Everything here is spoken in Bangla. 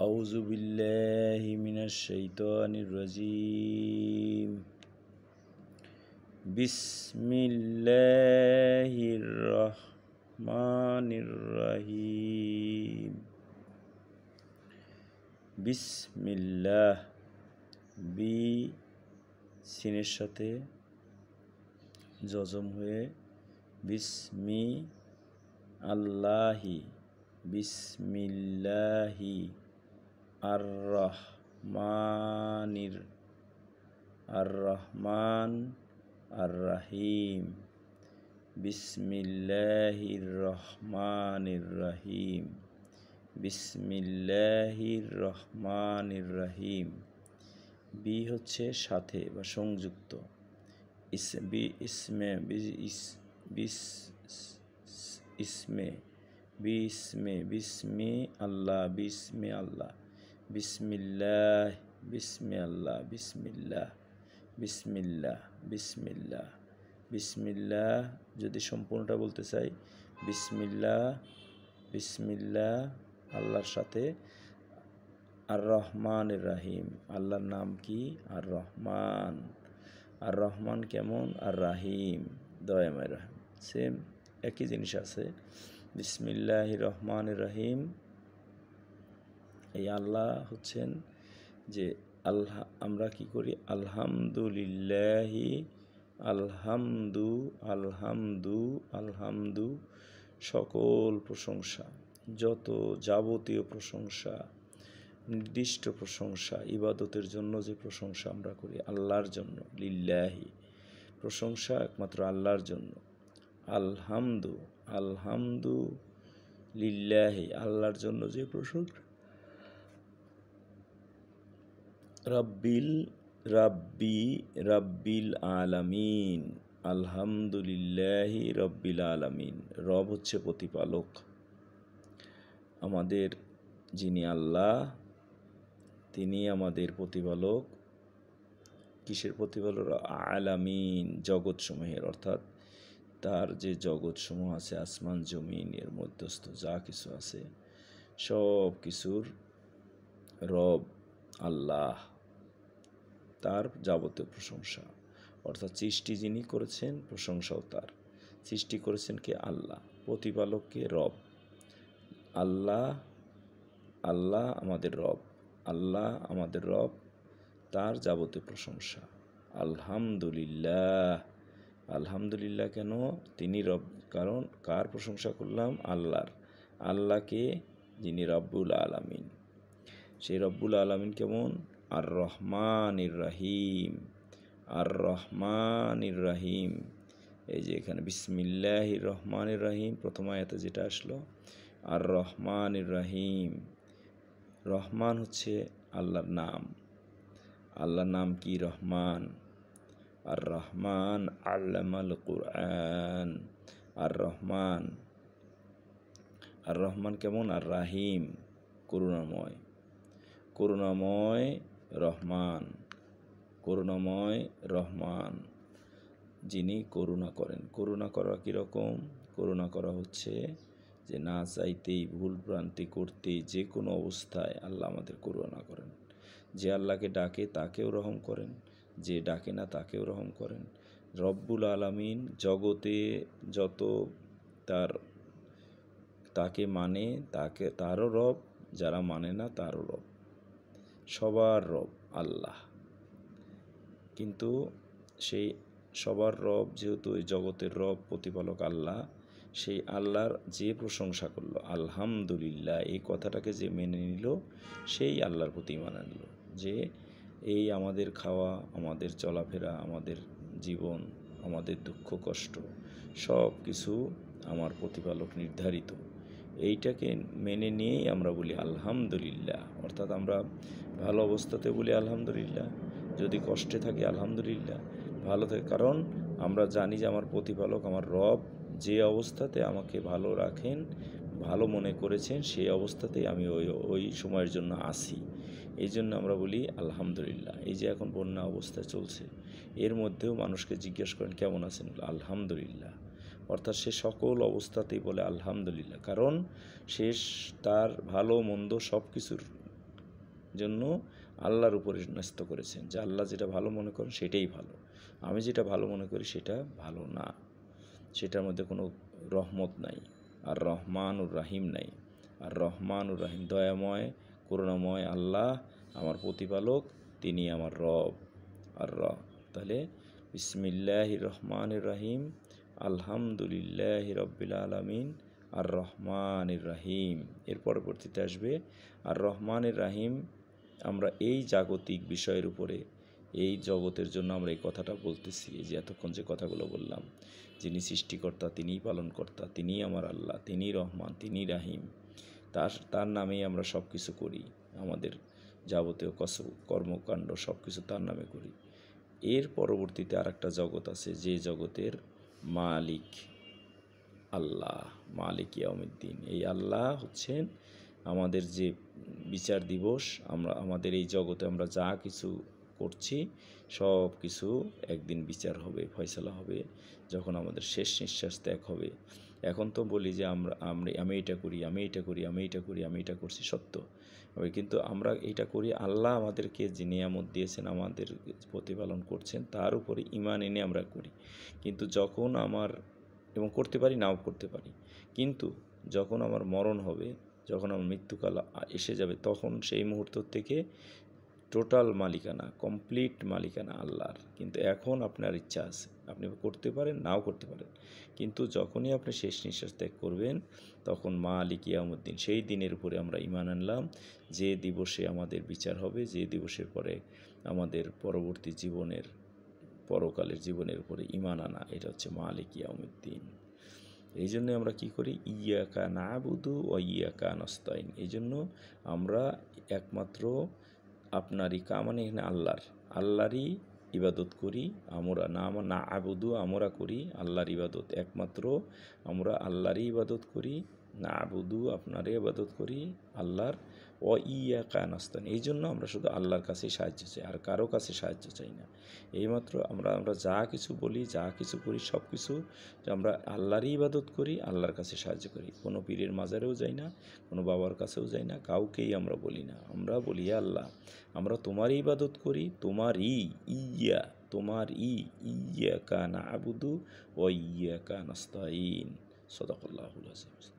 আউযু বিল্লাহি মিনাশ শাইতানির রাজিম। বিসমিল্লাহির রহমানির রহিম। বিসমিল্লাহ, বি সিনের সাথে জজম হয়ে বিসমি আল্লাহি, বিসমিল্লাহি আর রহমান আর রহিম। বিসমিল্লাহির রহমানির রহিম। বিসমিল্লাহির রহমানির রহিম। বি হচ্ছে সাথে বা সংযুক্ত। বিসমি আল্লাহ, বিসমি আল্লাহ, বিসমিল্লাহ, বিসমি আল্লাহ, বিসমিল্লাহ, বিসমিল্লাহ, বিসমিল্লাহ, বিসমিল্লাহ। যদি সম্পূর্ণটা বলতে চাই, বিসমিল্লাহ, বিসমিল্লাহ আল্লাহর সাথে আর রহমান রাহিম। আল্লাহর নাম কি? আর রহমান। আর রহমান কেমন? আর রাহিম দয়াময় রহিম। সেম একই জিনিস আছে। বিসমিল্লাহির রহমানির রহিম। এই আল্লাহ হচ্ছেন যে আল্লাহ, আমরা কি করি? আলহামদুলিল্লাহি, আলহামদু আলহামদু আলহামদু, সকল প্রশংসা, যত যাবতীয় প্রশংসা, নির্দিষ্ট প্রশংসা, ইবাদতের জন্য যে প্রশংসা আমরা করি আল্লাহর জন্য, লিল্লাহি, প্রশংসা একমাত্র আল্লাহর জন্য। আলহামদু, আলহামদু লিল্লাহি, আল্লাহর জন্য যে প্রশংসা। রাব্বিল আলামিন, আলহামদুলিল্লাহি রাব্বিল আলামিন। রব হচ্ছে প্রতিপালক, আমাদের যিনি আল্লাহ তিনি আমাদের প্রতিপালক। কিসের প্রতিপালক? আলামিন, জগৎসমূহের, অর্থাৎ তার যে জগৎসমূহ আছে, আসমান জমিন এর মধ্যস্থ যা কিছু আছে সব কিছুর রব আল্লাহ, তার যাবতীয় প্রশংসা। অর্থাৎ সৃষ্টি যিনি করেছেন প্রশংসাও তার। সৃষ্টি করেছেন কে? আল্লাহ। প্রতিপালককে? রব। আল্লাহ, আল্লাহ আমাদের রব, আল্লাহ আমাদের রব, তার যাবতীয় প্রশংসা। আলহামদুলিল্লাহ, আলহামদুলিল্লাহ কেন? তিনি রব। কারণ কার প্রশংসা করলাম? আল্লাহর। আল্লাহকে, যিনি রব্বুল আলামিন। সেই রব্বুল আলামিন কেমন? আর রহমানির রহিম, আর রহমানির রহিম। এই যে এখানে বিসমিল্লাহির রহমানির রহিম, প্রথম আয়াতে যেটা আসলো, আর রহমানির রহিম। রহমান হচ্ছে আল্লাহর নাম। আল্লাহর নাম কি? রহমান। আর রহমান আল্লামাল কুরআন। আর রহমান, আর রহমান কেমন? আর রাহিম, করুণাময়। করুণাময় রহমান, করুণাময় রহমান, যিনি করুণা করেন। করুণা করা কীরকম? করুণা করা হচ্ছে যে না চাইতেই, ভুল ভ্রান্তি করতেই, যে কোনো অবস্থায় আল্লাহ আমাদের করুণা করেন। যে আল্লাহকে ডাকে তাকেও রহম করেন, যে ডাকে না তাকেও রহম করেন। রব্বুল আলামিন, জগতে যত তাকে মানে তারও রব, যারা মানে না তারও রব, সবার রব আল্লাহ। কিন্তু সেই সবার রব যেহেতু এই জগতের রব, প্রতিপালক আল্লাহ, সেই আল্লাহর যে প্রশংসা করলো আলহামদুলিল্লাহ, এই কথাটাকে যে মেনে নিল, সেই আল্লাহর প্রতি মানে নিল যে এই আমাদের খাওয়া, আমাদের চলাফেরা, আমাদের জীবন, আমাদের দুঃখ কষ্ট সব কিছু আমার প্রতিপালক নির্ধারিত। এইটাকে মেনে নিয়েই আমরা বলি আলহামদুলিল্লাহ। অর্থাৎ আমরা ভালো অবস্থাতে বলি আলহামদুলিল্লাহ, যদি কষ্টে থাকি আলহামদুলিল্লাহ, ভালো থাকে, কারণ আমরা জানি যে আমার প্রতিপালক, আমার রব যে অবস্থাতে আমাকে ভালো রাখেন, ভালো মনে করেছেন, সেই অবস্থাতেই আমি ওই সময়ের জন্য আসি। এই জন্য আমরা বলি আলহামদুলিল্লাহ। এই যে এখন বন্যা অবস্থা চলছে, এর মধ্যেও মানুষকে জিজ্ঞেস করেন কেমন আছেন? আলহামদুলিল্লাহ। অর্থাৎ সে সকল অবস্থাতেই বলে আলহামদুলিল্লাহ, কারণ সে তার ভালো মন্দ সব কিছুর জন্য আল্লাহর উপরে ন্যস্ত করেছেন যে আল্লাহ যেটা ভালো মনে করেন সেটাই ভালো, আমি যেটা ভালো মনে করি সেটা ভালো না, সেটার মধ্যে কোনো রহমত নাই, আর রহমানুর রাহিম নাই। আর রহমানুর রাহিম দয়াময় করুণাময় আল্লাহ আমার প্রতিপালক, তিনি আমার রব। আর তাহলে বিসমিল্লাহির রহমানির রাহিম, আলহামদুলিল্লাহ রব্বিল আলামিন, আর রহমানির রাহিম। এর পরবর্তীতে আসবে আর রহমানির রাহিম। আমরা এই জাগতিক বিষয়ের উপরে, এই জগতের জন্য আমরা এই কথাটা বলতেছি, এই যে এতক্ষণ যে কথাগুলো বললাম, যিনি সৃষ্টিকর্তা, তিনিই পালনকর্তা, তিনিই আমার আল্লাহ, তিনিই রহমান, তিনিই রাহিম, তার নামেই আমরা সব কিছু করি, আমাদের যাবতীয় কর্মকাণ্ড সব কিছু তার নামে করি। এর পরবর্তীতে আর একটা জগৎ আছে, যে জগতের মালিক আল্লাহ, মালিক ইয়াউমিদ্দিন। এই আল্লাহ হচ্ছেন আমাদের যে বিচার দিবস, আমরা আমাদের এই জগতে আমরা যা কিছু করছি সব কিছু একদিন বিচার হবে, ফয়সালা হবে, যখন আমাদের শেষ নিঃশ্বাস ত্যাগ হবে। এখন তো বলি যে আমি এটা করি, আমি এটা করি, আমি এটা করি, আমি এটা করছি, সত্য। কিন্তু আমরা এটা করি আল্লাহ আমাদেরকে যে নিয়ামত দিয়েছেন, আমাদের প্রতিপালন করছেন, তার উপরে ঈমান এনে আমরা করি। কিন্তু যখন এবং করতে পারি, নাও করতে পারি, কিন্তু যখন আমার মরণ হবে, যখন আমার মৃত্যুকাল এসে যাবে, তখন সেই মুহূর্ত থেকে টোটাল মালিকানা, কমপ্লিট মালিকানা আল্লাহর। কিন্তু এখন আপনার ইচ্ছা আছে, আপনি করতে পারেন, নাও করতে পারেন, কিন্তু যখনই আপনি শেষ নিঃশ্বাস ত্যাগ করবেন, তখন মালিক ইয়াউমিদ্দিন, সেই দিনের উপরে আমরা ঈমান আনলাম, যে দিবসে আমাদের বিচার হবে, যে দিবসের পরে আমাদের পরবর্তী জীবনের, পরকালের জীবনের উপরে ঈমান আনা, এটা হচ্ছে মালিক ইয়াউমিদ্দিন। এই জন্য আমরা কি করি, ইয়াকা নাবুদু ও ইয়াকা নাস্তাইন। এই জন্য আমরা একমাত্র আপনারই মানে এখানে আল্লাহরই ইবাদত করি আমরা, না আবুদু আমরা করি আল্লাহর ইবাদত, একমাত্র আমরা আল্লাহরই ইবাদত করি, না আবুদু আপনারই ইবাদত করি আল্লাহর, ও ইয়াকা নাস্তাইন। এই জন্য আমরা শুধু আল্লাহর কাছেই সাহায্য চাই, আর কারো কাছে সাহায্য চাই না। এইমাত্র আমরা যা কিছু বলি, যা কিছু করি, সব কিছু আমরা আল্লাহরই ইবাদত করি, আল্লাহর কাছে সাহায্য করি। কোনো পীরের মাজারেও যাই না, কোনো বাবার কাছেও যাই না, কাউকেই আমরা বলি না। আমরা বলি আল্লাহ, আমরা তোমারই ইবাদত করি, তোমার ইয়াকা নাবুদু ওয়া ইয়াকা নাস্তাইন। সাদাকাল্লাহুল আযীম।